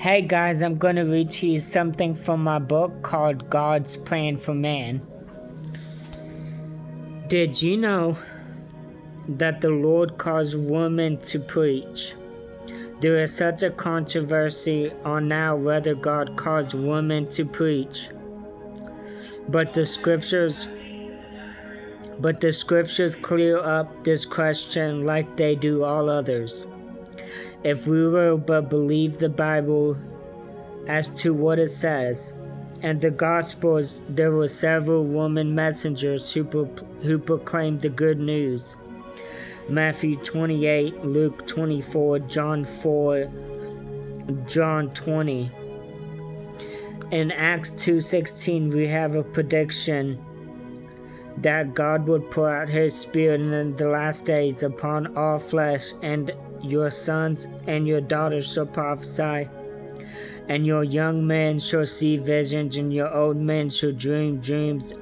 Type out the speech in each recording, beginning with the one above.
Hey guys, I'm going to read to you something from my book called God's Plan for Man. Did you know that the Lord caused women to preach? There is such a controversy on now whether God caused women to preach. But the scriptures clear up this question like they do all others. If we will but believe the Bible as to what it says, and the Gospels, there were several women messengers who proclaimed the good news. Matthew 28, Luke 24, John 4, John 20. In Acts 2:16, we have a prediction that God would pour out His Spirit in the last days upon all flesh, and your sons and your daughters shall prophesy, and your young men shall see visions, and your old men shall dream dreams.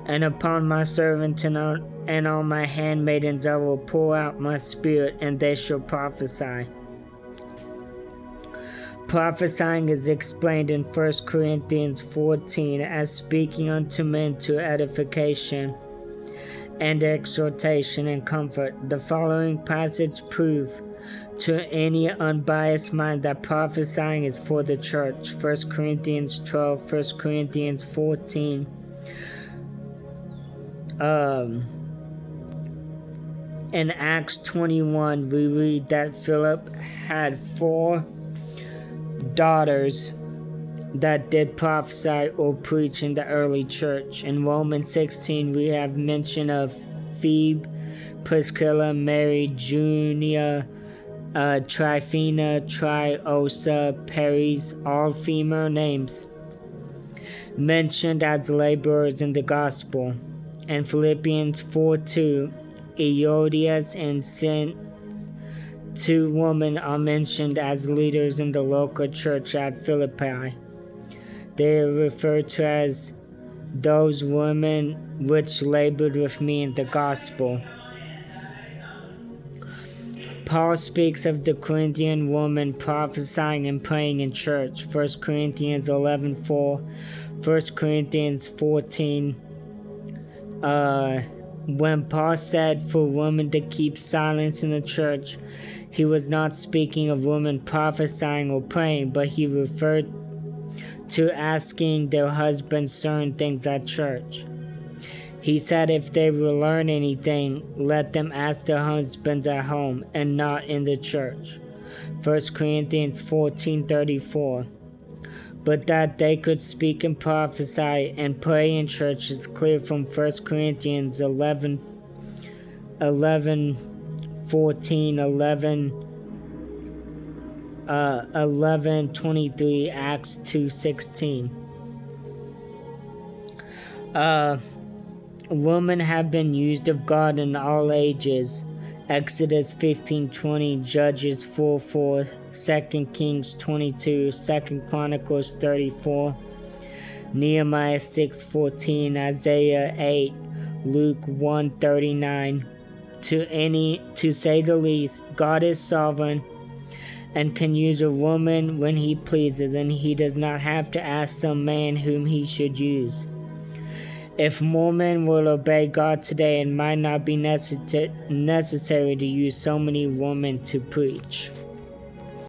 And upon my servants and on my handmaidens I will pour out my Spirit, and they shall prophesy. Prophesying is explained in 1 Corinthians 14 as speaking unto men to edification and exhortation and comfort. The following passage prove to any unbiased mind that prophesying is for the church. 1 Corinthians 12, 1 Corinthians 14. In Acts 21, we read that Philip had 4 daughters that did prophesy or preach in the early church. In Romans 16, we have mention of Phoebe, Priscilla, Mary, Junia, Tryphena, Triosa, Paris, all female names mentioned as laborers in the gospel. In Philippians 4:2, Euodias and Syntyche, 2 women are mentioned as leaders in the local church at Philippi. They are referred to as those women which labored with me in the gospel. Paul speaks of the Corinthian woman prophesying and praying in church. 1 Corinthians 11:4, 1 Corinthians 14. When Paul said for women to keep silence in the church, he was not speaking of women prophesying or praying, but he referred to asking their husbands certain things at church. He said if they will learn anything, let them ask their husbands at home and not in the church. 1 Corinthians 14:34. But that they could speak and prophesy and pray in church is clear from 1 Corinthians 11, 14, 11:23, Acts 2:16. Women have been used of God in all ages. Exodus 15:20, Judges 4:4, 2 Kings 22, 2 Chronicles 34, Nehemiah 6:14, Isaiah 8, Luke 1:39. To say the least, God is sovereign and can use a woman when He pleases, and He does not have to ask some man whom He should use. If more men will obey God today, it might not be necessary to use so many women to preach.